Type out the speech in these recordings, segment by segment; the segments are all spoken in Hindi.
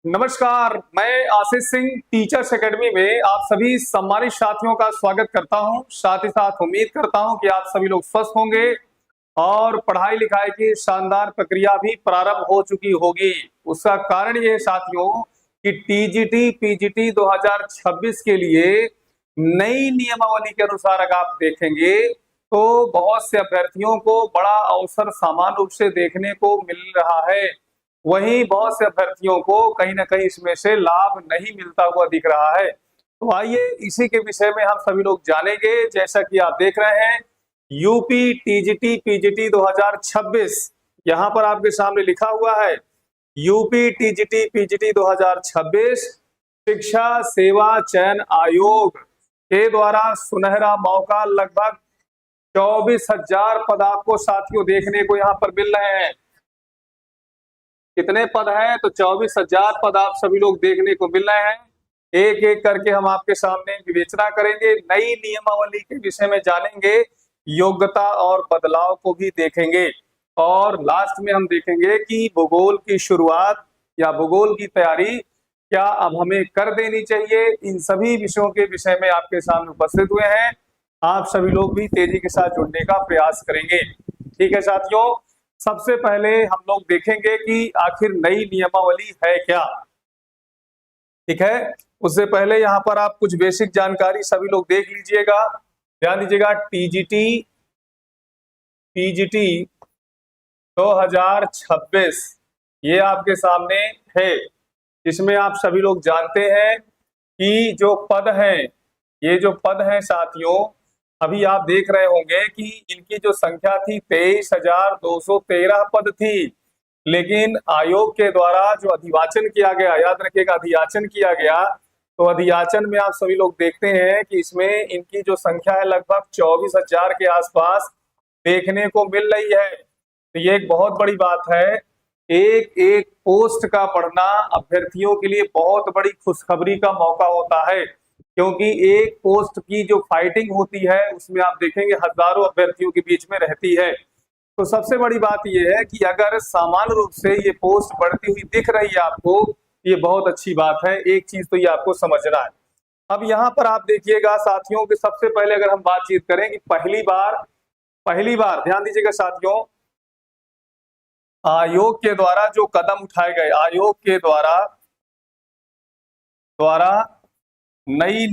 नमस्कार, मैं आशीष सिंह टीचर्स एकेडमी में आप सभी सम्मानित साथियों का स्वागत करता हूं। साथ ही साथ उम्मीद करता हूं कि आप सभी लोग स्वस्थ होंगे और पढ़ाई लिखाई की शानदार प्रक्रिया भी प्रारंभ हो चुकी होगी। उसका कारण ये है साथियों कि टीजीटी पीजीटी 2026 के लिए नई नियमावली के अनुसार अगर आप देखेंगे तो बहुत से अभ्यर्थियों को बड़ा अवसर सामान्य रूप से देखने को मिल रहा है। वहीं बहुत से अभ्यर्थियों को कहीं ना कहीं इसमें से लाभ नहीं मिलता हुआ दिख रहा है। तो आइए इसी के विषय में हम सभी लोग जानेंगे। जैसा कि आप देख रहे हैं यूपी टीजीटी पीजीटी 2026, यहाँ पर आपके सामने लिखा हुआ है यूपी टीजीटी पीजीटी 2026 शिक्षा सेवा चयन आयोग के द्वारा सुनहरा मौका। लगभग 24,000 पद आपको साथियों देखने को यहाँ पर मिल रहे हैं। कितने पद हैं? तो 24,000 पद आप सभी लोग देखने को मिल रहे हैं। एक एक करके हम आपके सामने विवेचना करेंगे, नई नियमावली के विषय में जानेंगे, योग्यता और बदलाव को भी देखेंगे और लास्ट में हम देखेंगे कि भूगोल की शुरुआत या भूगोल की तैयारी क्या अब हमें कर देनी चाहिए। इन सभी विषयों के विषय में आपके सामने उपस्थित हुए हैं। आप सभी लोग भी तेजी के साथ जुड़ने का प्रयास करेंगे। ठीक है साथियों, सबसे पहले हम लोग देखेंगे कि आखिर नई नियमावली है क्या। ठीक है, उससे पहले यहाँ पर आप कुछ बेसिक जानकारी सभी लोग देख लीजिएगा, ध्यान दीजिएगा। टीजीटी पीजीटी 2026 ये आपके सामने है। इसमें आप सभी लोग जानते हैं कि जो पद हैं, ये जो पद हैं साथियों, अभी आप देख रहे होंगे कि इनकी जो संख्या थी 23,213 पद थी, लेकिन आयोग के द्वारा जो अधिवाचन किया गया, याद रखिएगा अधियाचन किया गया, तो अधियाचन में आप सभी लोग देखते हैं कि इसमें इनकी जो संख्या है लगभग 24,000 के आसपास देखने को मिल रही है। तो ये एक बहुत बड़ी बात है। एक एक पोस्ट का पढ़ना अभ्यर्थियों के लिए बहुत बड़ी खुशखबरी का मौका होता है, क्योंकि एक पोस्ट की जो फाइटिंग होती है उसमें आप देखेंगे हजारों अभ्यर्थियों के बीच में रहती है। तो सबसे बड़ी बात यह है कि अगर सामान्य रूप से ये पोस्ट बढ़ती हुई दिख रही है आपको, ये बहुत अच्छी बात है। एक चीज तो ये आपको समझना है। अब यहाँ पर आप देखिएगा साथियों कि सबसे पहले अगर हम बातचीत करें कि पहली बार ध्यान दीजिएगा साथियों, आयोग के द्वारा जो कदम उठाए गए, आयोग के द्वारा नई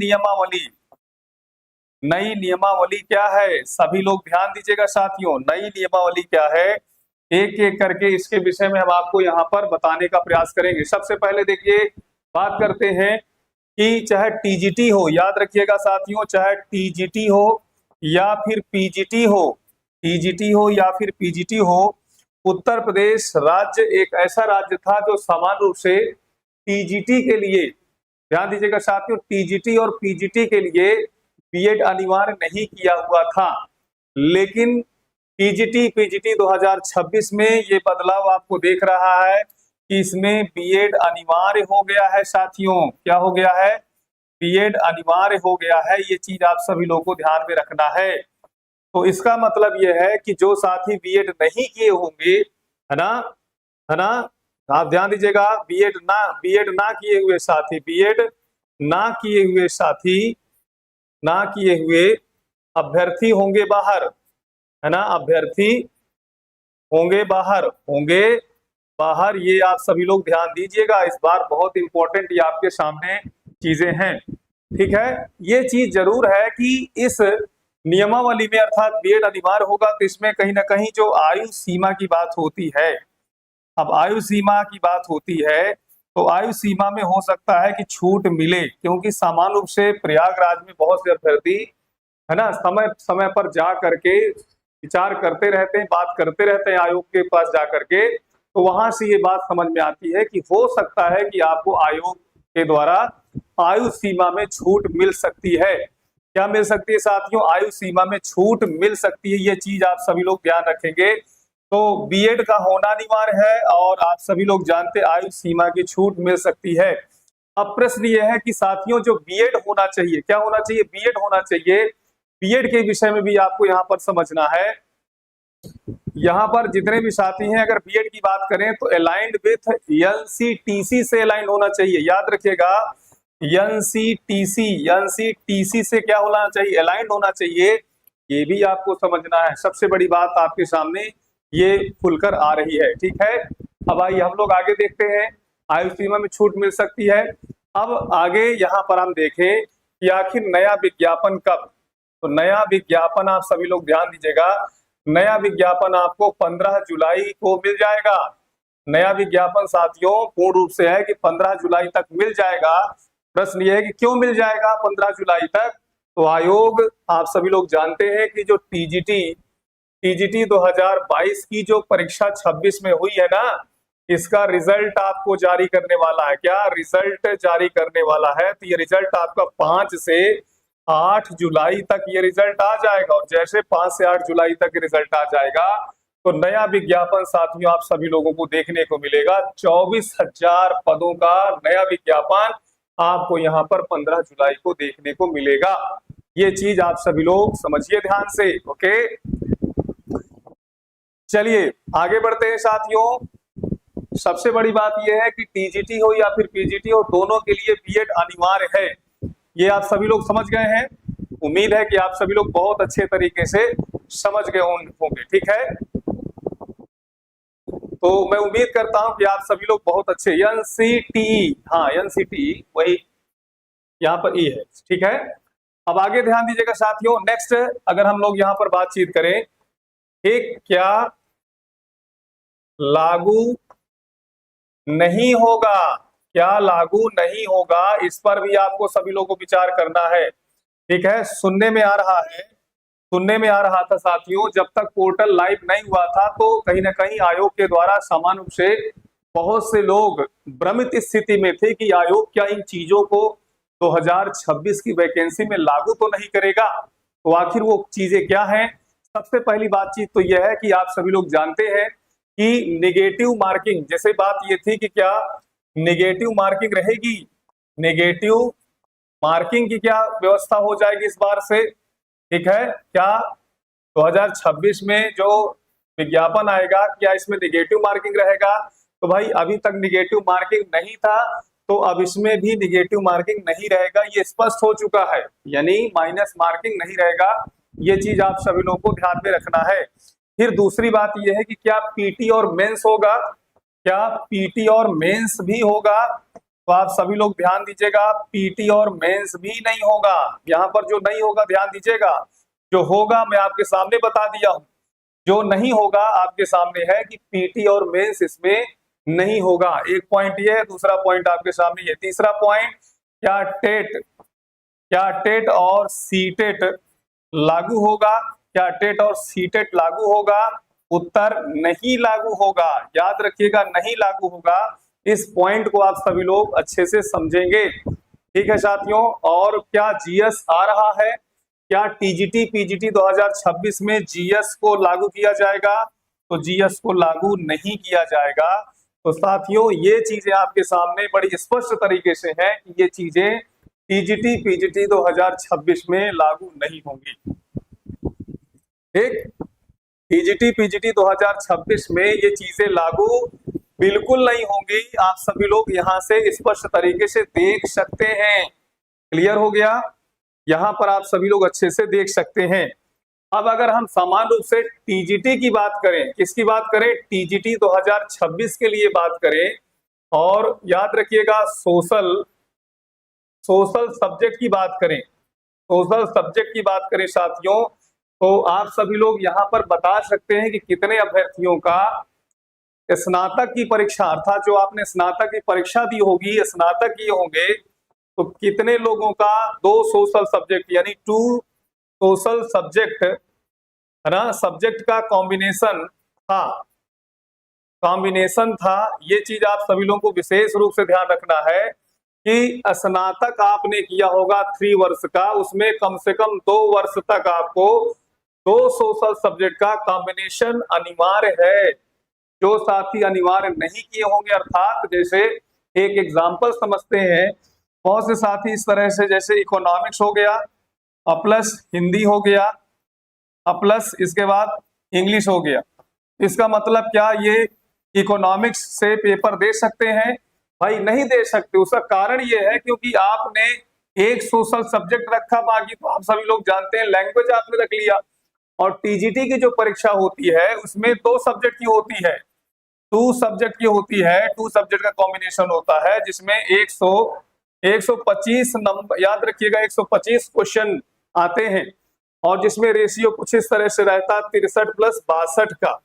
नियमावली क्या है, सभी लोग ध्यान दीजिएगा साथियों। नई नियमावली क्या है, एक एक करके इसके विषय में हम आपको यहाँ पर बताने का प्रयास करेंगे। सबसे पहले देखिए, बात करते हैं कि चाहे टीजीटी हो, याद रखिएगा साथियों, चाहे टीजीटी हो या फिर पीजीटी हो, टीजीटी हो या फिर पीजीटी हो, उत्तर प्रदेश राज्य एक ऐसा राज्य था जो सामान्य रूप से टीजीटी के लिए, ध्यान दीजिएगा साथियों, टीजीटी और पीजीटी के लिए बीएड अनिवार्य नहीं किया हुआ था। लेकिन टीजीटी पीजीटी 2026 में ये बदलाव आपको देख रहा है कि इसमें बीएड अनिवार्य हो गया है साथियों। क्या हो गया है? बीएड अनिवार्य हो गया है। ये चीज आप सभी लोगों को ध्यान में रखना है। तो इसका मतलब यह है कि जो साथी बीएड नहीं किए होंगे, है ना, आप ध्यान दीजिएगा, बीएड ना किए हुए साथी, ना किए हुए अभ्यर्थी होंगे बाहर, है ना, अभ्यर्थी होंगे बाहर। ये आप सभी लोग ध्यान दीजिएगा, इस बार बहुत इंपॉर्टेंट ये आपके सामने चीजें हैं। ठीक है, ये चीज जरूर है कि इस नियमावली में अर्थात बीएड अनिवार्य होगा तो इसमें कहीं ना कहीं जो आयु सीमा की बात होती है, अब आयु सीमा की बात होती है तो आयु सीमा में हो सकता है कि छूट मिले, क्योंकि सामान्य रूप से प्रयागराज में बहुत से अभ्यर्थी, है ना, समय समय पर जा करके विचार करते रहते हैं, बात करते रहते हैं आयोग के पास जा करके। तो वहां से ये बात समझ में आती है कि हो सकता है कि आपको आयोग के द्वारा आयु सीमा में छूट मिल सकती है। क्या मिल सकती है साथियों? आयु सीमा में छूट मिल सकती है। ये चीज आप सभी लोग ध्यान रखेंगे। तो बीएड का होना अनिवार्य है और आप सभी लोग जानते हैं आयु सीमा की छूट मिल सकती है। अब प्रश्न ये है कि साथियों जो बीएड होना चाहिए, क्या होना चाहिए? बीएड होना चाहिए। बीएड के विषय में भी आपको यहाँ पर समझना है। यहाँ पर जितने भी साथी हैं, अगर बीएड की बात करें तो अलाइंड विथ एनसीटीसी से अलाइंड होना चाहिए। याद रखिएगा, एनसीटीसी से क्या होना चाहिए? अलाइंड होना चाहिए। ये भी आपको समझना है। सबसे बड़ी बात आपके सामने ये खुलकर आ रही है। ठीक है, अब आइए हम लोग आगे देखते हैं। आयु सीमा में छूट मिल सकती है। अब आगे यहाँ पर हम देखें कि आखिर नया विज्ञापन कब। तो नया विज्ञापन आप सभी लोग ध्यान दीजिएगा, नया विज्ञापन आपको 15 जुलाई को मिल जाएगा। नया विज्ञापन साथियों पूर्ण रूप से है कि 15 जुलाई तक मिल जाएगा। प्रश्न ये है कि क्यों मिल जाएगा 15 जुलाई तक? तो आयोग, आप सभी लोग जानते हैं कि जो टीजीटी 2022 की जो परीक्षा 26 में हुई है ना, इसका रिजल्ट आपको जारी करने वाला है। क्या रिजल्ट जारी करने वाला है? तो ये रिजल्ट आपका 5 से 8 जुलाई तक ये रिजल्ट आ जाएगा। और जैसे 5 से 8 जुलाई तक रिजल्ट आ जाएगा तो नया विज्ञापन साथियों आप सभी लोगों को देखने को मिलेगा। 24,000 पदों का नया विज्ञापन आपको यहाँ पर 15 जुलाई को देखने को मिलेगा। ये चीज आप सभी लोग समझिए ध्यान से। ओके, चलिए आगे बढ़ते हैं साथियों। सबसे बड़ी बात यह है कि टीजीटी हो या फिर पीजीटी हो, दोनों के लिए बीएड अनिवार्य है। ये आप सभी लोग समझ गए हैं। उम्मीद है कि आप सभी लोग बहुत अच्छे तरीके से समझ गए होंगे। ठीक है, तो मैं उम्मीद करता हूं कि आप सभी लोग बहुत अच्छे एनसीटी, हाँ एनसीटी वही यहाँ पर ई है। ठीक है, अब आगे ध्यान दीजिएगा साथियों। नेक्स्ट अगर हम लोग यहाँ पर बातचीत करें, एक क्या लागू नहीं होगा, क्या लागू नहीं होगा, इस पर भी आपको सभी लोगों को विचार करना है। ठीक है, सुनने में आ रहा था साथियों, जब तक पोर्टल लाइव नहीं हुआ था तो कहीं ना कहीं आयोग के द्वारा समान रूप से बहुत से लोग भ्रमित स्थिति में थे कि आयोग क्या इन चीजों को 2026 की वैकेंसी में लागू तो नहीं करेगा। तो आखिर वो चीजें क्या हैं? सबसे पहली बातचीत तो यह है कि आप सभी लोग जानते हैं कि नेगेटिव मार्किंग, जैसे बात ये थी कि क्या नेगेटिव मार्किंग रहेगी, नेगेटिव मार्किंग की क्या व्यवस्था हो जाएगी इस बार से। ठीक है, क्या 2026 में जो विज्ञापन आएगा क्या इसमें नेगेटिव मार्किंग रहेगा? तो भाई अभी तक नेगेटिव मार्किंग नहीं था, तो अब इसमें भी नेगेटिव मार्किंग नहीं रहेगा, ये स्पष्ट हो चुका है, यानी माइनस मार्किंग नहीं रहेगा। ये चीज आप सभी लोगों को ध्यान में रखना है। फिर दूसरी बात यह है कि क्या पीटी और मेंस होगा, क्या पीटी और मेंस भी होगा? तो आप सभी लोग ध्यान दीजिएगा, पीटी और मेंस भी नहीं होगा। यहाँ पर जो नहीं होगा ध्यान दीजिएगा, जो होगा मैं आपके सामने बता दिया हूं। जो नहीं होगा आपके सामने है कि पीटी और मेंस इसमें नहीं होगा। एक पॉइंट ये है, दूसरा पॉइंट आपके सामने ये, तीसरा पॉइंट क्या टेट और सीटेट लागू होगा? क्या टेट और सीटेट लागू होगा? उत्तर नहीं लागू होगा। याद रखिएगा, नहीं लागू होगा। इस पॉइंट को आप सभी लोग अच्छे से समझेंगे। ठीक है साथियों, और क्या जीएस आ रहा है? क्या टीजीटी पीजीटी 2026 में जीएस को लागू किया जाएगा? तो जीएस को लागू नहीं किया जाएगा। तो साथियों ये चीजें आपके सामने बड़ी स्पष्ट तरीके से हैं कि ये चीजें टीजीटी पीजीटी 2026 में लागू नहीं होंगी। ठीक, टीजीटी पीजीटी 2026 में ये चीजें लागू बिल्कुल नहीं होंगी। आप सभी लोग यहां से स्पष्ट तरीके से देख सकते हैं। क्लियर हो गया? यहां पर आप सभी लोग अच्छे से देख सकते हैं। अब अगर हम समान रूप से टीजीटी की बात करें, किसकी बात करें? टीजीटी 2026 के लिए बात करें, और याद रखिएगा सोशल सब्जेक्ट की बात करें, सोशल सब्जेक्ट की बात करें साथियों, तो आप सभी लोग यहां पर बता सकते हैं कि कितने अभ्यर्थियों का स्नातक की परीक्षा, अर्थात जो आपने स्नातक की परीक्षा दी होगी, स्नातक किए होंगे, तो कितने लोगों का 2 सोशल सब्जेक्ट यानी 2 सोशल सब्जेक्ट है ना, सब्जेक्ट का कॉम्बिनेशन था। ये चीज आप सभी लोगों को विशेष रूप से ध्यान रखना है कि स्नातक आपने किया होगा 3 वर्ष का, उसमें कम से कम 2 वर्ष तक आपको 2 सोशल सब्जेक्ट का कॉम्बिनेशन अनिवार्य है। जो साथी अनिवार्य नहीं किए होंगे, अर्थात जैसे एक एग्जाम्पल समझते हैं, बहुत से साथी इस तरह से, जैसे इकोनॉमिक्स हो गया प्लस हिंदी हो गया प्लस इसके बाद इंग्लिश हो गया, इसका मतलब क्या ये इकोनॉमिक्स से पेपर दे सकते हैं? भाई नहीं दे सकते। उसका कारण ये है क्योंकि आपने एक सोशल सब्जेक्ट रखा, बाकी तो आप सभी लोग जानते हैं लैंग्वेज आपने रख लिया। और टीजीटी की जो परीक्षा होती है उसमें 2 सब्जेक्ट की होती है, 2 सब्जेक्ट की होती है, 2 सब्जेक्ट का कॉम्बिनेशन होता है, जिसमें 125 नंबर, याद रखिएगा 125 क्वेश्चन आते हैं, और जिसमें रेशियो कुछ इस तरह से रहता है 63 + 62 का।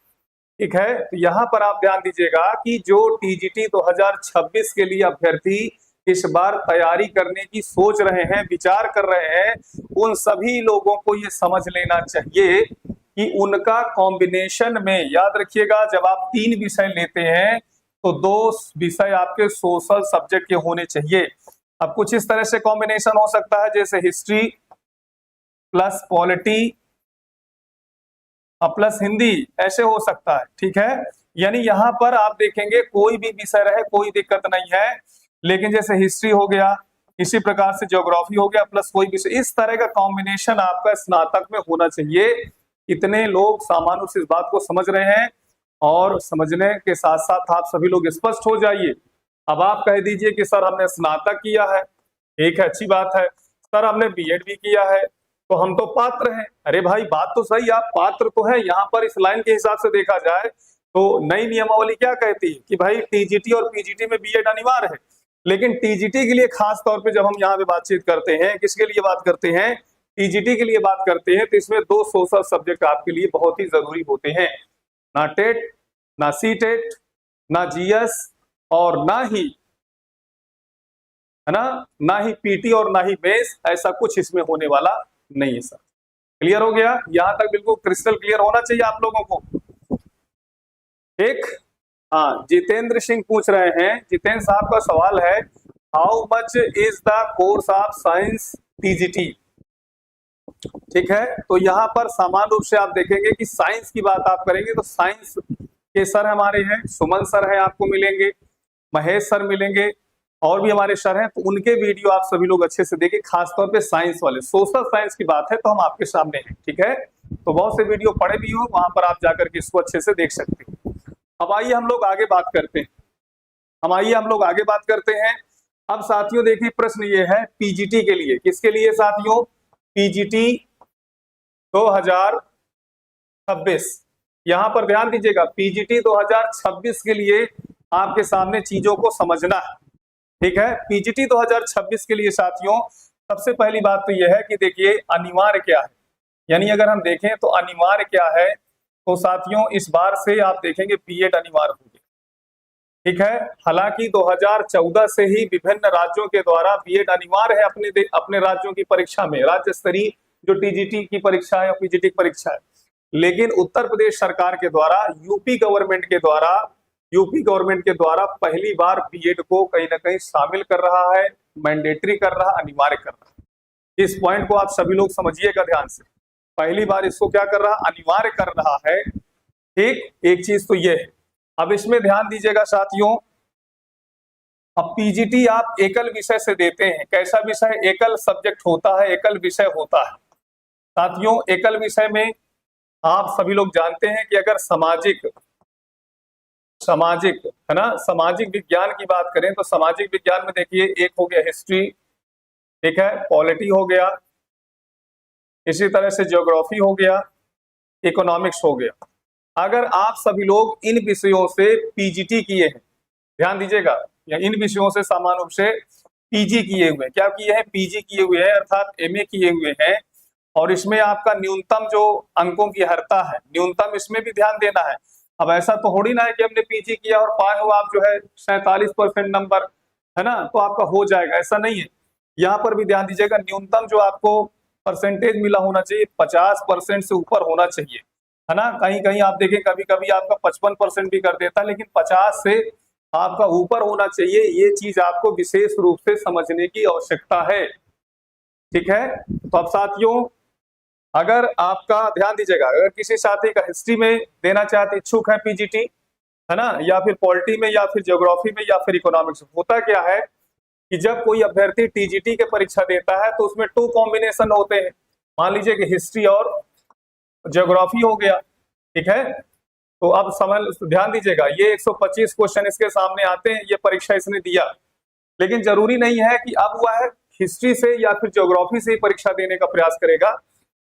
ठीक है, तो यहाँ पर आप ध्यान दीजिएगा कि जो टीजीटी 2026 के लिए अभ्यर्थी इस बार तैयारी करने की सोच रहे हैं, विचार कर रहे हैं, उन सभी लोगों को ये समझ लेना चाहिए कि उनका कॉम्बिनेशन में, याद रखिएगा जब आप 3 विषय लेते हैं तो 2 विषय आपके सोशल सब्जेक्ट के होने चाहिए। अब कुछ इस तरह से कॉम्बिनेशन हो सकता है जैसे history plus polity plus Hindi, ऐसे हो सकता है। ठीक है, यानी यहाँ पर आप देखेंगे कोई भी विषय रहे कोई दिक्कत नहीं है, लेकिन जैसे हिस्ट्री हो गया, इसी प्रकार से ज्योग्राफी हो गया प्लस कोई विषय, इस तरह का कॉम्बिनेशन आपका स्नातक में होना चाहिए। इतने लोग सामान्य से इस बात को समझ रहे हैं, और समझने के साथ साथ आप सभी लोग स्पष्ट हो जाइए। अब आप कह दीजिए कि सर हमने स्नातक किया है, एक है, अच्छी बात है, सर हमने बीएड भी किया है तो हम तो पात्र हैं। अरे भाई बात तो सही, आप पात्र तो है। यहाँ पर इस लाइन के हिसाब से देखा जाए तो नई नियमावली क्या कहती है कि भाई टीजीटी और पीजीटी में बीएड अनिवार्य है, लेकिन टीजीटी के लिए खास तौर पे जब हम यहाँ पे बातचीत करते हैं, किसके लिए बात करते हैं, टीजीटी के लिए बात करते हैं, तो इसमें 2 सोशल सब्जेक्ट आपके लिए बहुत ही जरूरी होते हैं, ना टेट, ना सी टेट, ना जीएस, और ना ही, है ना ही पीटी और ना ही बेस, ऐसा कुछ इसमें होने वाला नहीं है सर। क्लियर हो गया? यहां तक बिल्कुल क्रिस्टल क्लियर होना चाहिए आप लोगों को। एक, हाँ, जितेंद्र सिंह पूछ रहे हैं, जितेंद्र साहब का सवाल है, how much is the course of science TGT? ठीक है, तो यहाँ पर सामान्य रूप से आप देखेंगे कि साइंस की बात आप करेंगे तो साइंस के सर हमारे हैं, सुमन सर हैं, आपको मिलेंगे, महेश सर मिलेंगे, और भी हमारे सर हैं, तो उनके वीडियो आप सभी लोग अच्छे से देखिए, खासतौर पे साइंस वाले। सोशल साइंस की बात है तो हम आपके सामने हैं। ठीक है, तो बहुत से वीडियो पड़े भी हो, वहां पर आप जाकर के इसको अच्छे से देख सकते हैं। अब आइए हम लोग आगे बात करते हैं, अब साथियों देखिए प्रश्न ये है पीजीटी के लिए, किसके लिए साथियों, पीजीटी 2026। यहां पर ध्यान दीजिएगा, पीजीटी 2026 के लिए आपके सामने चीजों को समझना है। ठीक है, पीजीटी 2026 के लिए साथियों सबसे पहली बात तो यह है कि देखिए अनिवार्य क्या है, यानी अगर हम देखें तो अनिवार्य क्या है, तो साथियों इस बार से आप देखेंगे बीएड अनिवार्य हो गया। ठीक है, हालांकि 2014 से ही विभिन्न राज्यों के द्वारा बीएड अनिवार्य है अपने राज्यों की परीक्षा में, राज्य स्तरीय जो टीजीटी की परीक्षा है या पीजीटी की परीक्षा है, लेकिन उत्तर प्रदेश सरकार के द्वारा, यूपी गवर्नमेंट के द्वारा पहली बार बीएड को कहीं ना कहीं शामिल कर रहा है, मैंडेटरी कर रहा, अनिवार्य कर रहा है। इस पॉइंट को आप सभी लोग समझिएगा ध्यान से, पहली बार इसको क्या कर रहा, अनिवार्य कर रहा है। ठीक, एक चीज तो ये है। अब इसमें ध्यान दीजिएगा साथियों, अब पीजीटी आप एकल विषय से देते हैं, कैसा विषय, एकल सब्जेक्ट होता है, एकल विषय होता है। साथियों एकल विषय में आप सभी लोग जानते हैं कि अगर सामाजिक है ना, सामाजिक विज्ञान की बात करें तो सामाजिक विज्ञान में देखिए एक हो गया हिस्ट्री, ठीक है, पॉलिटी हो गया, इसी तरह से ज्योग्राफी हो गया, इकोनॉमिक्स हो गया। अगर आप सभी लोग इन विषयों से पीजीटी किए हैं, ध्यान दीजिएगा, या इन विषयों से सामान्य रूप से पीजी किए हुए हैं, क्या किए हैं, पीजी किए हुए हैं, अर्थात एमए किए हुए हैं, और इसमें आपका न्यूनतम जो अंकों की हरता है, न्यूनतम इसमें भी ध्यान देना है। अब ऐसा तो हो ही ना है कि हमने पीजी किया और पाए हो आप जो है 47% नंबर, है ना, तो आपका हो जाएगा, ऐसा नहीं है। यहाँ पर भी ध्यान दीजिएगा, न्यूनतम जो आपको परसेंटेज मिला होना चाहिए 50% से ऊपर होना चाहिए, है ना। कहीं कहीं आप देखें कभी कभी आपका 55% भी कर देता है, लेकिन 50 से आपका ऊपर होना चाहिए। ये चीज आपको विशेष रूप से समझने की आवश्यकता है। ठीक है, तो अब साथियों अगर आपका ध्यान दीजिएगा, अगर किसी साथी का हिस्ट्री में देना चाहते इच्छुक है पीजीटी, है ना, या फिर पॉलिटी में, या फिर ज्योग्राफी में, या फिर इकोनॉमिक्स में, होता क्या है कि जब कोई अभ्यर्थी टीजीटी के परीक्षा देता है तो उसमें 2 कॉम्बिनेशन होते हैं। मान लीजिए कि हिस्ट्री और ज्योग्राफी हो गया, ठीक है, तो अब समझ ध्यान दीजिएगा, ये 125 क्वेश्चन इसके सामने आते हैं, ये परीक्षा इसने दिया, लेकिन जरूरी नहीं है कि अब वह हिस्ट्री से या फिर ज्योग्राफी से ही परीक्षा देने का प्रयास करेगा।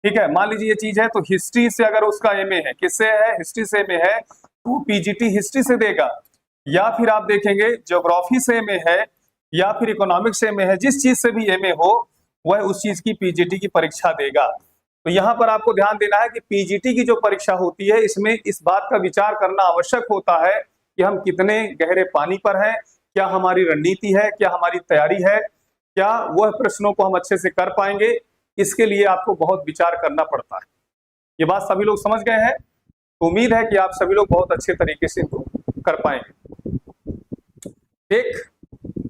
ठीक है, मान लीजिए ये चीज है, तो हिस्ट्री से अगर उसका एमए है, किससे है, हिस्ट्री से एमए है, तो पीजीटी हिस्ट्री से देगा, या फिर आप देखेंगे ज्योग्राफी से एमए है या फिर इकोनॉमिक्स से एमए है, जिस चीज से भी एमए हो वह उस चीज की पीजीटी की परीक्षा देगा। तो यहाँ पर आपको ध्यान देना है कि पीजीटी की जो परीक्षा होती है, इसमें इस बात का विचार करना आवश्यक होता है कि हम कितने गहरे पानी पर हैं, क्या हमारी रणनीति है, क्या हमारी तैयारी है, क्या वह प्रश्नों को हम अच्छे से कर पाएंगे, इसके लिए आपको बहुत विचार करना पड़ता है। ये बात सभी लोग समझ गए हैं? उम्मीद है कि आप सभी लोग बहुत अच्छे तरीके से इनको कर पाएंगे। ठीक,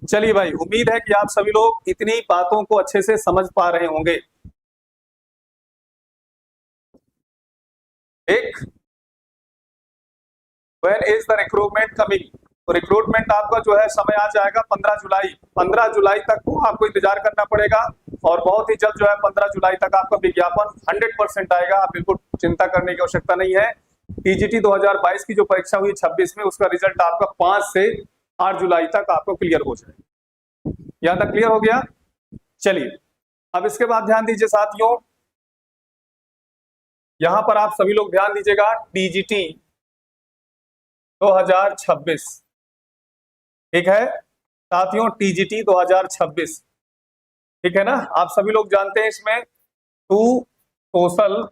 चलिए भाई, उम्मीद है कि आप सभी लोग इतनी बातों को अच्छे से समझ पा रहे होंगे। एक, when is the recruitment coming? तो रिक्रूटमेंट आपका जो है समय आ जाएगा 15 जुलाई। 15 जुलाई तक को आपको इंतजार करना पड़ेगा, और बहुत ही जल्द जो है 15 जुलाई तक आपका विज्ञापन 100% आएगा। आप बिल्कुल चिंता करने की आवश्यकता नहीं है। टीजीटी 2022 की जो परीक्षा हुई 26 में, उसका रिजल्ट आपका 5 से 8 जुलाई तक आपको क्लियर हो जाएगा। यहां तक क्लियर हो गया? चलिए, अब इसके बाद ध्यान दीजिए साथियों, यहां पर आप सभी लोग ध्यान दीजिएगा, टीजीटी 2026, ठीक है साथियों, टीजीटी 2026, ठीक है ना। आप सभी लोग जानते हैं इसमें 2 सोशल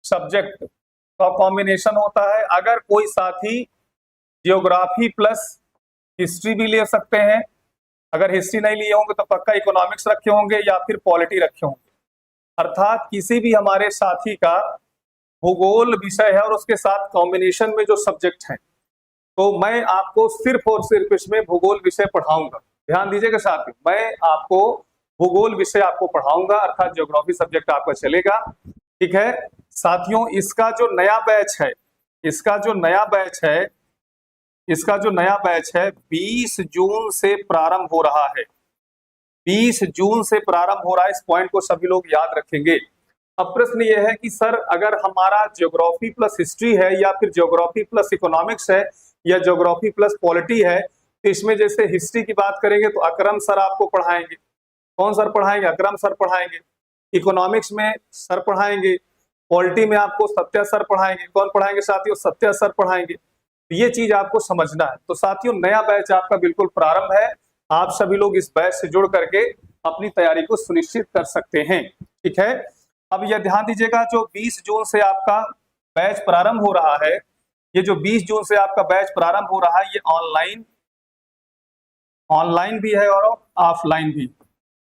सब्जेक्ट का कॉम्बिनेशन होता है। अगर कोई साथी जियोग्राफी प्लस हिस्ट्री भी ले सकते हैं, अगर हिस्ट्री नहीं लिए होंगे तो पक्का इकोनॉमिक्स रखे होंगे या फिर पॉलिटी रखे होंगे। अर्थात किसी भी हमारे साथी का भूगोल विषय है और उसके साथ कॉम्बिनेशन में जो सब्जेक्ट हैं, तो मैं आपको सिर्फ और सिर्फ इसमें भूगोल विषय पढ़ाऊंगा। ध्यान दीजिएगा साथियों, मैं आपको भूगोल विषय आपको पढ़ाऊंगा, अर्थात ज्योग्राफी सब्जेक्ट आपका चलेगा। ठीक है साथियों, इसका जो नया बैच है, इसका जो नया बैच है, इसका जो नया बैच है 20 जून से प्रारंभ हो रहा है। 20 जून से प्रारंभ हो रहा है, इस पॉइंट को सभी लोग याद रखेंगे। अब प्रश्न ये है कि सर, अगर हमारा ज्योग्राफी प्लस हिस्ट्री है या फिर ज्योग्राफी प्लस इकोनॉमिक्स है या ज्योग्राफी प्लस पॉलिटी है, तो इसमें जैसे हिस्ट्री की बात करेंगे तो अकरम सर आपको पढ़ाएंगे। कौन सर पढ़ाएंगे? अकरम सर पढ़ाएंगे। इकोनॉमिक्स में सर पढ़ाएंगे, पॉलिटी में आपको सत्या सर पढ़ाएंगे। कौन पढ़ाएंगे साथियों? सत्या सर पढ़ाएंगे। तो ये चीज आपको समझना है। तो साथियों, नया बैच आपका बिल्कुल प्रारंभ है, आप सभी लोग इस बैच से जुड़ करके अपनी तैयारी को सुनिश्चित कर सकते हैं। ठीक है, अब यह ध्यान दीजिएगा, जो 20 जून से आपका बैच प्रारंभ हो रहा है, ये जो 20 जून से आपका बैच प्रारंभ हो रहा है, ये ऑनलाइन भी है और ऑफलाइन भी।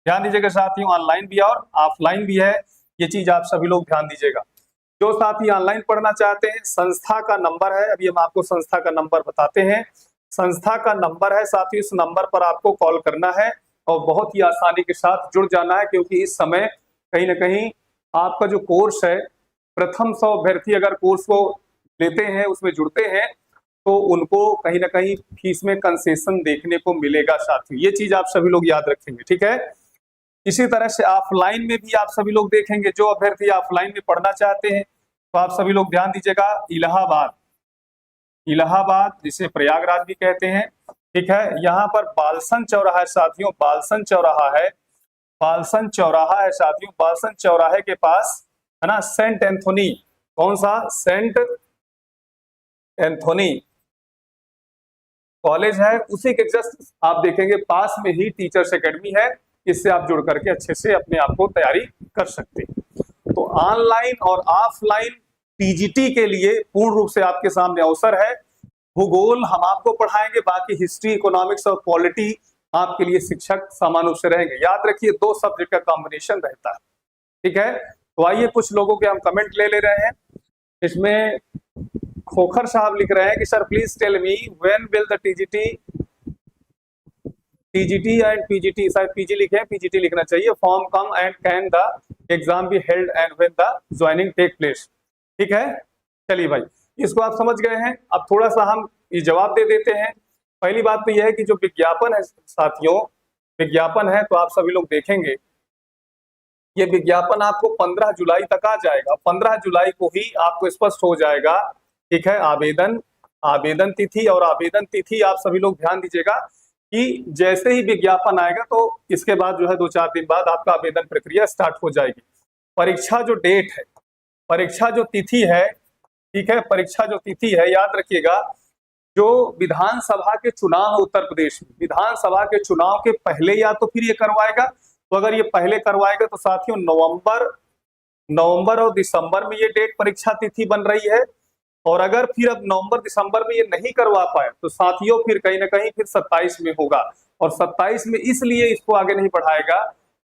ध्यान दीजिएगा साथियों, ऑनलाइन भी है और ऑफलाइन भी है, ये चीज आप सभी लोग ध्यान दीजिएगा। जो साथी ऑनलाइन पढ़ना चाहते हैं, संस्था का नंबर है, अभी हम आपको संस्था का नंबर बताते हैं। संस्था का नंबर है साथियों, इस नंबर पर आपको कॉल करना है और बहुत ही आसानी के साथ जुड़ जाना है, क्योंकि इस समय कहीं ना कहीं आपका जो कोर्स है, प्रथम 100 अभ्यर्थी अगर कोर्स को लेते हैं, उसमें जुड़ते हैं, तो उनको कहीं ना कहीं फीस में कंसेशन देखने को मिलेगा साथियों। ये चीज आप सभी लोग याद रखेंगे। ठीक है, इसी तरह से ऑफलाइन में भी आप सभी लोग देखेंगे, जो अभ्यर्थी ऑफलाइन में पढ़ना चाहते हैं, तो आप सभी लोग ध्यान दीजिएगा, इलाहाबाद जिसे प्रयागराज भी कहते हैं, ठीक है, यहाँ पर बालसन चौराहा है साथियों, बालसन चौराहा है, बालसन चौराहा है साथियों। बालसन चौराहे के पास है ना सेंट एंथोनी, कौन सा? सेंट एंथोनी कॉलेज है, उसी के जस्ट आप देखेंगे पास में ही टीचर्स एकेडमी है। इससे आप जुड़ करके अच्छे से अपने आप को तैयारी कर सकते हैं। तो ऑनलाइन और ऑफलाइन टीजीटी के लिए पूर्ण रूप से आपके सामने अवसर है। भूगोल हम आपको पढ़ाएंगे, बाकी हिस्ट्री, इकोनॉमिक्स और पॉलिटी आपके लिए शिक्षक समान रूप से रहेंगे। याद रखिए, 2 सब्जेक्ट का कॉम्बिनेशन रहता है। ठीक है, तो आइए कुछ लोगों के हम कमेंट ले रहे हैं। इसमें खोखर साहब लिख रहे हैं कि sir please tell me when will the TGT and PGT, शायद पीजी लिखे हैं, पीजीटी लिखना चाहिए, form come and can the exam be held and when the joining take place. ठीक है, चलिए भाई, इसको आप समझ गए हैं। अब थोड़ा सा हम ये जवाब दे देते हैं। पहली बात तो यह है कि जो विज्ञापन है साथियों, विज्ञापन है, तो आप सभी लोग देखेंगे ये विज्ञापन आपको 15 जुलाई तक आ जाएगा। 15 जुलाई को ही आपको स्पष्ट हो जाएगा ठीक है, आवेदन तिथि, और आवेदन तिथि आप सभी लोग ध्यान दीजिएगा कि जैसे ही विज्ञापन आएगा तो इसके बाद जो है 2-4 दिन बाद आपका आवेदन प्रक्रिया स्टार्ट हो जाएगी। परीक्षा जो डेट है, परीक्षा जो तिथि है, ठीक है, परीक्षा जो तिथि है, याद रखिएगा, जो विधानसभा के चुनाव है उत्तर प्रदेश में, विधानसभा के चुनाव के पहले या तो फिर ये करवाएगा, तो अगर ये पहले करवाएगा तो साथियों नवंबर और दिसंबर में ये डेट परीक्षा तिथि बन रही है। और अगर फिर अब नवंबर दिसंबर में ये नहीं करवा पाए तो साथियों फिर कहीं ना कहीं फिर 27 में होगा। और 27 में इसलिए इसको आगे नहीं बढ़ाएगा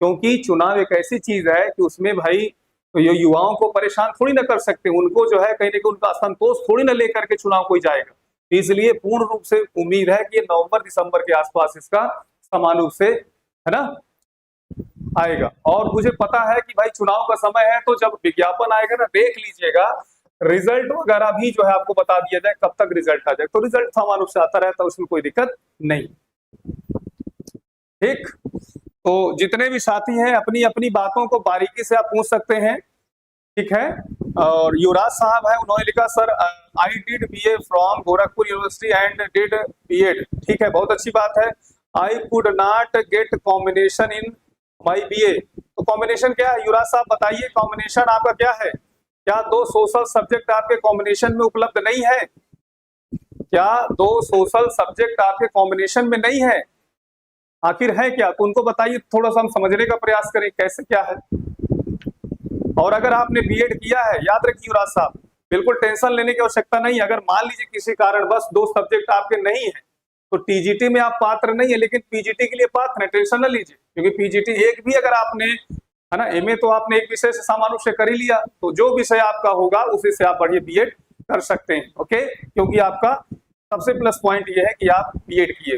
क्योंकि चुनाव एक ऐसी चीज है कि उसमें भाई तो ये युवाओं को परेशान थोड़ी ना कर सकते, उनको जो है कहीं ना कहीं उनका असंतोष थोड़ी ना लेकर के चुनाव कोई जाएगा। इसलिए पूर्ण रूप से उम्मीद है कि नवंबर दिसंबर के आसपास इसका समान रूप से, है ना, आएगा। और मुझे पता है कि भाई चुनाव का समय है, तो जब विज्ञापन आएगा ना, देख लीजिएगा रिजल्ट वगैरह भी जो है आपको बता दिया जाए कब तक रिजल्ट आ जाए, तो रिजल्ट समान रूप से आता रहता है, उसमें कोई दिक्कत नहीं। ठीक, तो जितने भी साथी हैं अपनी अपनी बातों को बारीकी से आप पूछ सकते हैं, ठीक है। और युवराज साहब है, उन्होंने लिखा sir I did BA from Gorakhpur university and did BEd. ठीक है, बहुत अच्छी बात है। I could not get combination in my BA. तो कॉम्बिनेशन क्या है युवराज साहब, बताइए कॉम्बिनेशन आपका क्या है? क्या 2 सोशल सब्जेक्ट आपके कॉम्बिनेशन में उपलब्ध नहीं है? क्या 2 सोशल सब्जेक्ट आपके कॉम्बिनेशन में नहीं है? आखिर है क्या? तो उनको बताइए, थोड़ा सा हम समझने का प्रयास करें कैसे क्या है। और अगर आपने बीएड किया है, याद रखिए युवराज साहब, बिल्कुल टेंशन लेने की आवश्यकता नहीं है। अगर मान लीजिए किसी कारण बस 2 सब्जेक्ट आपके नहीं है तो टीजीटी में आप पात्र नहीं है, लेकिन पीजीटी के लिए पात्र है, टेंशन न लीजिए। क्योंकि पीजीटी एक भी अगर आपने, है ना, एमए तो आपने एक विषय से सामान्य रूप से कर ही लिया, तो जो विषय आपका होगा उसी से आप बढ़िया बीएड कर सकते हैं। ओके, क्योंकि आपका सबसे प्लस पॉइंट ये है कि आप बीएड किए,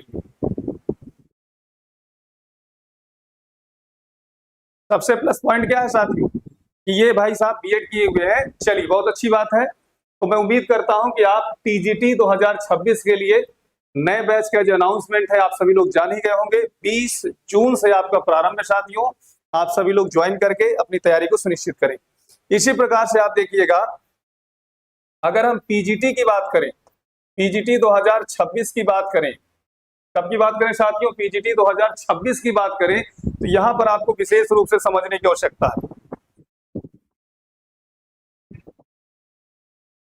सबसे प्लस पॉइंट क्या है साथियों कि ये भाई साहब बीएड किए हुए हैं। चलिए, बहुत अच्छी बात है। तो मैं उम्मीद करता हूं कि आप टीजीटी 2026 के लिए नए बैच का जो अनाउंसमेंट है आप सभी लोग जान ही गए होंगे। 20 जून से आपका प्रारंभ है साथियों, आप सभी लोग ज्वाइन करके अपनी तैयारी को सुनिश्चित करें। इसी प्रकार से आप देखिएगा, अगर हम पीजीटी की बात करें, पीजीटी 2026 की बात करें, कब की बात करें साथियों? पीजीटी 2026 की बात करें, तो यहां पर आपको विशेष रूप से समझने की आवश्यकता है।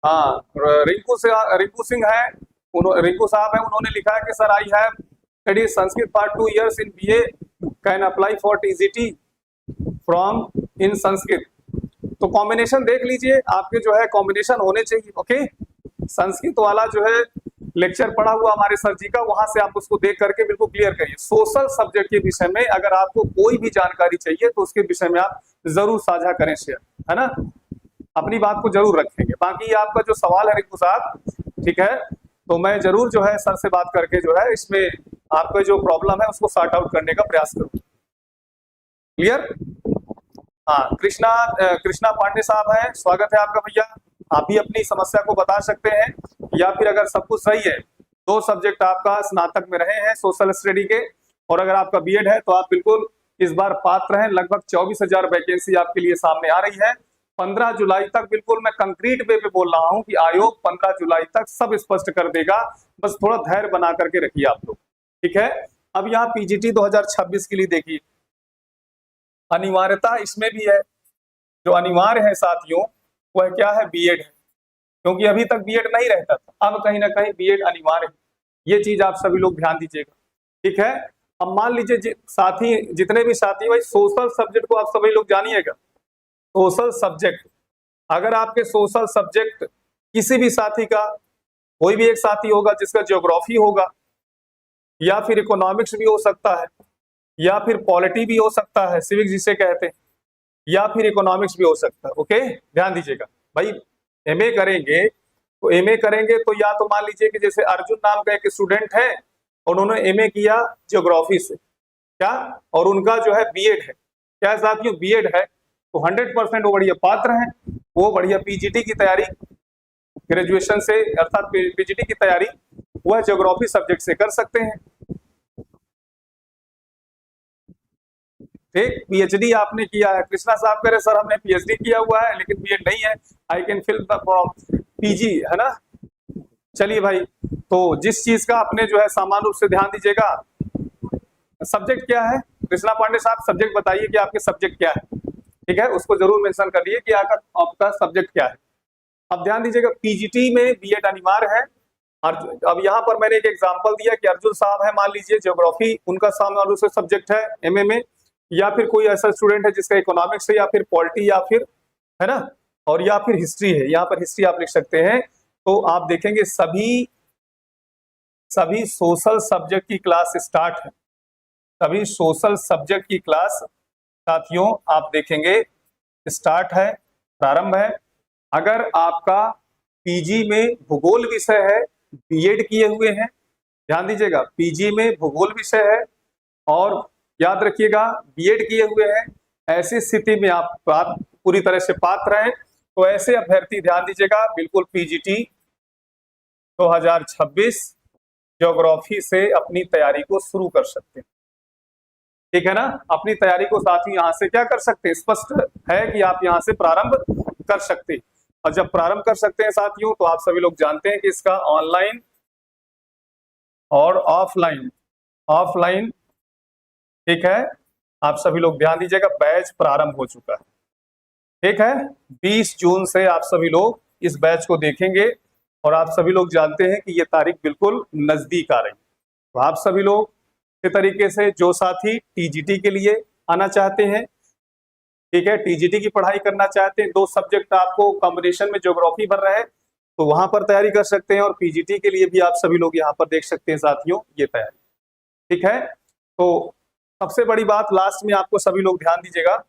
हाँ, रिंकू सिंह है, रिंकू साहब है, उन्होंने लिखा है कि sir I have studied Sanskrit for 2 years in BA, can apply for TGT from in Sanskrit. तो कॉम्बिनेशन देख लीजिए, आपके जो है कॉम्बिनेशन होने चाहिए। ओके, संस्कृत वाला जो है लेक्चर पढ़ा हुआ हमारे सर जी का, वहां से आप उसको देख करके बिल्कुल क्लियर करिए। सोशल सब्जेक्ट के विषय में अगर आपको कोई भी जानकारी चाहिए तो उसके विषय में आप जरूर साझा करें शेयर, है ना, अपनी बात को जरूर रखेंगे। बाकी आपका जो सवाल है रिंकू साहब, ठीक है, तो मैं जरूर जो है सर से बात करके जो है इसमें आपका जो प्रॉब्लम है उसको सॉर्ट आउट करने का प्रयास करूँ। क्लियर? हाँ, कृष्णा पांडे साहब हैं, स्वागत है आपका भैया। आप भी अपनी समस्या को बता सकते हैं, या फिर अगर सब कुछ सही है, 2 सब्जेक्ट आपका स्नातक में रहे हैं सोशल स्टडी के, और अगर आपका बीएड है तो आप बिल्कुल इस बार पात्र हैं। लगभग 24,000 वैकेंसी आपके लिए सामने आ रही है। 15 जुलाई तक, बिल्कुल मैं कंक्रीट वे पे बोल रहा हूं कि आयोग 15 जुलाई तक सब स्पष्ट कर देगा, बस थोड़ा धैर्य बना करके रखिए आप लोग, ठीक है। अब यहाँ पीजीटी 2026 के लिए देखिए, अनिवार्यता इसमें भी है। जो अनिवार्य है साथियों वह क्या है? बीएड है, क्योंकि अभी तक बीएड नहीं रहता था, अब कहीं ना कहीं बीएड अनिवार्य है। ये चीज आप सभी लोग ध्यान दीजिएगा, ठीक है। अब मान लीजिए साथी, जितने भी साथी, भाई सोशल सब्जेक्ट को आप सभी लोग जानिएगा। सोशल सब्जेक्ट, अगर आपके सोशल सब्जेक्ट किसी भी साथी का, कोई भी एक साथी होगा जिसका ज्योग्राफी होगा, या फिर इकोनॉमिक्स भी हो सकता है, या फिर पॉलिटी भी हो सकता है, सिविक्स जिसे कहते हैं, या फिर इकोनॉमिक्स भी हो सकता है। ओके, ध्यान दीजिएगा भाई। एमए करेंगे तो या तो मान लीजिए कि जैसे अर्जुन नाम का एक स्टूडेंट है, उन्होंने एमए किया ज्योग्राफी से, क्या, और उनका जो है बीएड है, क्या साथियों बीएड है, तो 100% वो बढ़िया पात्र हैं, वो बढ़िया पीजीटी की तैयारी ग्रेजुएशन से, अर्थात पीजीटी की तैयारी वह ज्योग्राफी सब्जेक्ट से कर सकते हैं। ठीक, पीएचडी आपने किया है, कृष्णा साहब कह रहे सर हमने पीएचडी किया हुआ है लेकिन बीएड नहीं है, I can fill the form. PG है ना। चलिए भाई, तो जिस चीज का आपने जो है सामान्य रूप से ध्यान दीजिएगा, सब्जेक्ट क्या है कृष्णा पांडे साहब, सब्जेक्ट बताइए कि आपके सब्जेक्ट क्या है। ठीक है, उसको जरूर मेंशन करिए कि आपका सब्जेक्ट क्या है। अब ध्यान दीजिएगा, पीजीटी में बीएड अनिवार्य है। और अब यहाँ पर मैंने एक एग्जांपल दिया कि अर्जुन साहब है, मान लीजिए ज्योग्राफी उनका सामान्य रूप से सब्जेक्ट है एमए में, या फिर कोई ऐसा स्टूडेंट है जिसका इकोनॉमिक्स है, या फिर पॉलिटी, या फिर है ना, और या फिर हिस्ट्री है, यहाँ पर हिस्ट्री आप लिख सकते हैं। तो आप देखेंगे सभी सोशल सब्जेक्ट की क्लास स्टार्ट है, सभी सोशल सब्जेक्ट की क्लास साथियों आप देखेंगे स्टार्ट है, प्रारंभ है। अगर आपका पीजी में भूगोल विषय है, बीएड किए हुए हैं, ध्यान दीजिएगा पीजी में भूगोल विषय है और याद रखिएगा बीएड किए हुए हैं, ऐसी स्थिति में आप पूरी तरह से पात्र हैं, तो ऐसे अभ्यर्थी ध्यान दीजिएगा बिल्कुल पीजीटी 2026 ज्योग्राफी से अपनी तैयारी को शुरू कर सकते हैं। ठीक है ना, अपनी तैयारी को साथ ही यहां से क्या कर सकते हैं, स्पष्ट है कि आप यहां से प्रारंभ कर सकते हैं। और जब प्रारंभ कर सकते हैं साथियों, तो आप सभी लोग जानते हैं कि इसका ऑनलाइन और ऑफलाइन ठीक है, आप सभी लोग ध्यान दीजिएगा बैच प्रारंभ हो चुका है। ठीक है, 20 जून से आप सभी लोग इस बैच को देखेंगे और आप सभी लोग जानते हैं कि ये तारीख बिल्कुल नजदीक आ रही है। तो आप सभी लोग इस तरीके से जो साथी टीजीटी के लिए आना चाहते हैं, ठीक है, टीजीटी की पढ़ाई करना चाहते हैं, 2 सब्जेक्ट आपको कॉम्बिनेशन में ज्योग्राफी भर रहे हैं, तो वहां पर तैयारी कर सकते हैं। और पीजीटी के लिए भी आप सभी लोग यहाँ पर देख सकते हैं साथियों ये तैयारी। ठीक है, तो सबसे बड़ी बात लास्ट में आपको सभी लोग ध्यान दीजिएगा,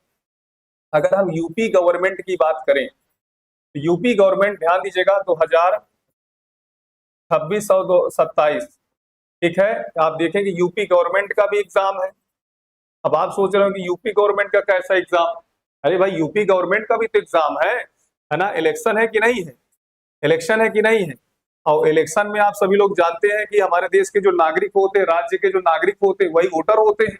अगर हम यूपी गवर्नमेंट की बात करें तो यूपी गवर्नमेंट ध्यान दीजिएगा 2026 और 27, ठीक है, आप देखेंगे यूपी गवर्नमेंट का भी एग्जाम है। अब आप सोच रहे हो कि यूपी गवर्नमेंट का कैसा एग्जाम, अरे भाई यूपी गवर्नमेंट का भी तो एग्जाम है ना, इलेक्शन है कि नहीं है, इलेक्शन है कि नहीं है। और इलेक्शन में आप सभी लोग जानते हैं कि हमारे देश के जो नागरिक होते हैं, राज्य के जो नागरिक होते हैं, वही वोटर होते हैं।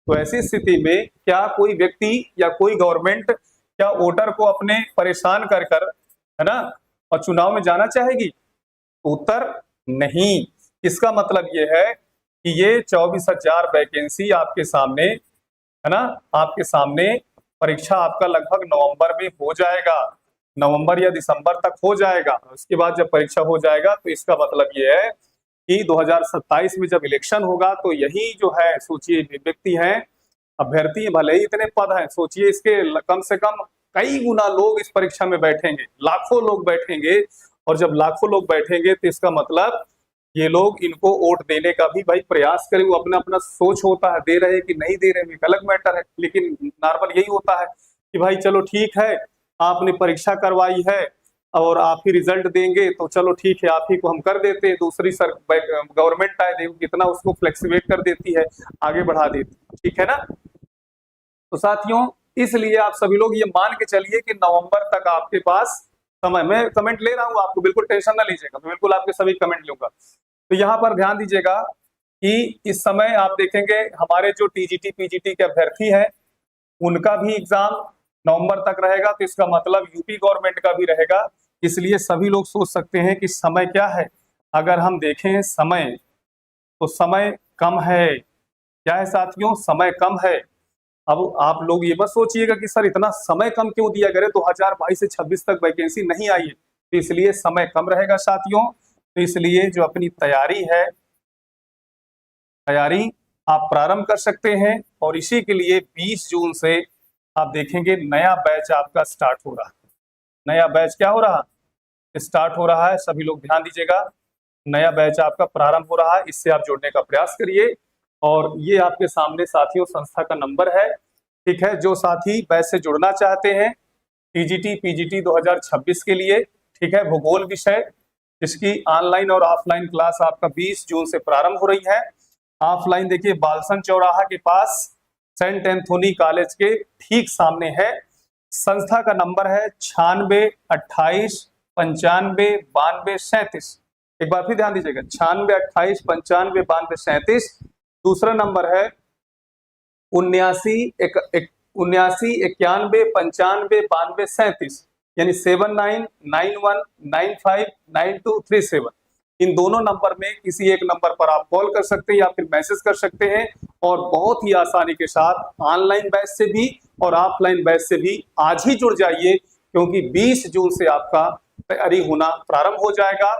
तो ऐसी स्थिति में क्या कोई व्यक्ति या कोई गवर्नमेंट क्या वोटर को अपने परेशान कर है ना और चुनाव में जाना चाहेगी? उत्तर नहीं। इसका मतलब ये है कि ये 24,000 वैकेंसी आपके सामने है ना, आपके सामने परीक्षा आपका लगभग नवंबर में हो जाएगा, नवंबर या दिसंबर तक हो जाएगा। उसके बाद जब परीक्षा हो जाएगा तो इसका मतलब ये है कि 2027 में जब इलेक्शन होगा तो यही जो है सोचिए व्यक्ति हैं, अभ्यर्थी, भले ही इतने पद हैं, सोचिए इसके कम से कम कई गुना लोग इस परीक्षा में बैठेंगे, लाखों लोग बैठेंगे। और जब लाखों लोग बैठेंगे तो इसका मतलब ये लोग इनको वोट देने का भी भाई प्रयास करें। वो अपना अपना सोच होता है, दे रहे कि नहीं दे रहे एक अलग मैटर है, लेकिन नॉर्मल यही होता है कि भाई चलो ठीक है, आपने परीक्षा करवाई है और आप ही रिजल्ट देंगे तो चलो ठीक है, आप ही को हम कर देते हैं, दूसरी गवर्नमेंट आए देखो कितना उसको फ्लेक्सिबेट कर देती है, आगे बढ़ा देती है। ठीक है ना, तो साथियों इसलिए आप सभी लोग ये मान के चलिए कि नवंबर तक आपके पास समय, मैं कमेंट ले रहा हूं, आपको बिल्कुल टेंशन ना लीजिएगा, मैं बिल्कुल आपके सभी कमेंट लूंगा। तो यहाँ पर ध्यान दीजिएगा कि इस समय आप देखेंगे हमारे जो टीजीटी पीजीटी के अभ्यर्थी हैं उनका भी एग्जाम नवंबर तक रहेगा, तो इसका मतलब यूपी गवर्नमेंट का भी रहेगा। इसलिए सभी लोग सोच सकते हैं कि समय क्या है, अगर हम देखें समय तो समय कम है। क्या है साथियों, समय कम है। अब आप लोग ये मत सोचिएगा कि सर इतना समय कम क्यों दिया गया, 2022 से 26 तक वैकेंसी नहीं आई है, तो इसलिए समय कम रहेगा साथियों। तो इसलिए जो अपनी तैयारी है, तैयारी आप प्रारंभ कर सकते हैं। और इसी के लिए 20 जून से आप देखेंगे नया बैच आपका स्टार्ट हो रहा है। नया बैच क्या हो रहा है, स्टार्ट हो रहा है। सभी लोग ध्यान दीजिएगा, नया बैच आपका प्रारंभ हो रहा है, इससे आप जुड़ने का प्रयास करिए। और ये आपके सामने साथियों संस्था का नंबर है, ठीक है, जो साथी बैच से जुड़ना चाहते हैं टीजीटी पीजीटी 2026 के लिए, ठीक है, भूगोल विषय, जिसकी ऑनलाइन और ऑफलाइन क्लास आपका 20 जून से प्रारंभ हो रही है। ऑफलाइन देखिए बालसन चौराहा के पास सेंट एंथोनी कॉलेज के ठीक सामने है। संस्था का नंबर है 96 28 95 92 37। एक बार फिर ध्यान दीजिएगा, 96 28 95 92 37। दूसरा नंबर है 79 91 95 92 37। यानी 7991959237। इन दोनों नंबर में किसी एक नंबर पर आप कॉल कर सकते हैं या फिर मैसेज कर सकते हैं, और बहुत ही आसानी के साथ ऑनलाइन बैच से भी और ऑफलाइन बैच से भी आज ही जुड़ जाइए, क्योंकि 20 जून से आपका तैयारी होना प्रारंभ हो जाएगा।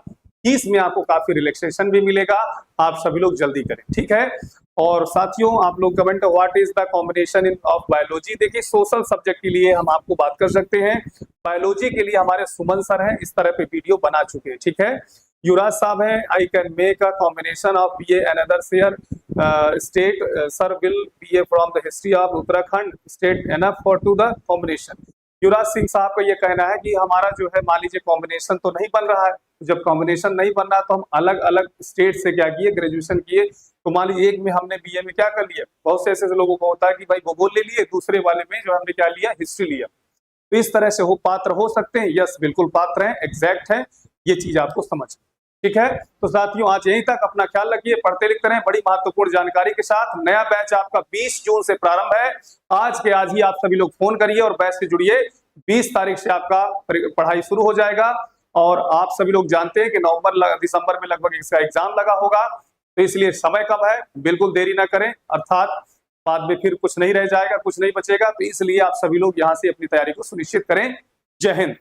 फीस में आपको काफी रिलैक्सेशन भी मिलेगा, आप सभी लोग जल्दी करें, ठीक है। और साथियों, आप लोग comment what is the combination in of biology, देखिए सोशल सब्जेक्ट के लिए हम आपको बात कर सकते हैं, बायोलॉजी के लिए हमारे सुमन सर हैं, इस तरह पे वीडियो बना चुके हैं, ठीक है। युवराज साहब हैं, I can make a combination of BA another share state sir will BA from the history of Uttarakhand state enough for to the combination. Yuvraj Singh साहब का ये कहना है कि हमारा जो है मान लीजिए कॉम्बिनेशन तो नहीं बन रहा है, जब कॉम्बिनेशन नहीं बन रहा तो हम अलग अलग स्टेट से क्या किए, ग्रेजुएशन किए। तो मान लीजिए एक में हमने बीए में क्या कर लिया, बहुत से ऐसे लोगों को होता है कि भाई भूगोल ले लिए, दूसरे वाले में जो हमने क्या लिया, हिस्ट्री लिया। तो इस तरह से वो पात्र हो सकते हैं, यस बिल्कुल पात्र हैं, एग्जैक्ट है, ये चीज आपको समझ, ठीक है। तो साथियों आज यहीं तक, अपना ख्याल रखिए, पढ़ते लिखते रहें बड़ी महत्वपूर्ण जानकारी के साथ। नया बैच आपका 20 जून से प्रारंभ है, आज के आज ही आप सभी लोग फोन करिए और बैच से जुड़िए। 20 तारीख से आपका पढ़ाई शुरू हो जाएगा, और आप सभी लोग जानते हैं कि नवंबर दिसंबर में लगभग इसका एग्जाम लगा होगा, तो इसलिए समय कम है, बिल्कुल देरी ना करें, अर्थात बाद में फिर कुछ नहीं रह जाएगा, कुछ नहीं बचेगा। तो इसलिए आप सभी लोग यहाँ से अपनी तैयारी को सुनिश्चित करें। जय हिंद।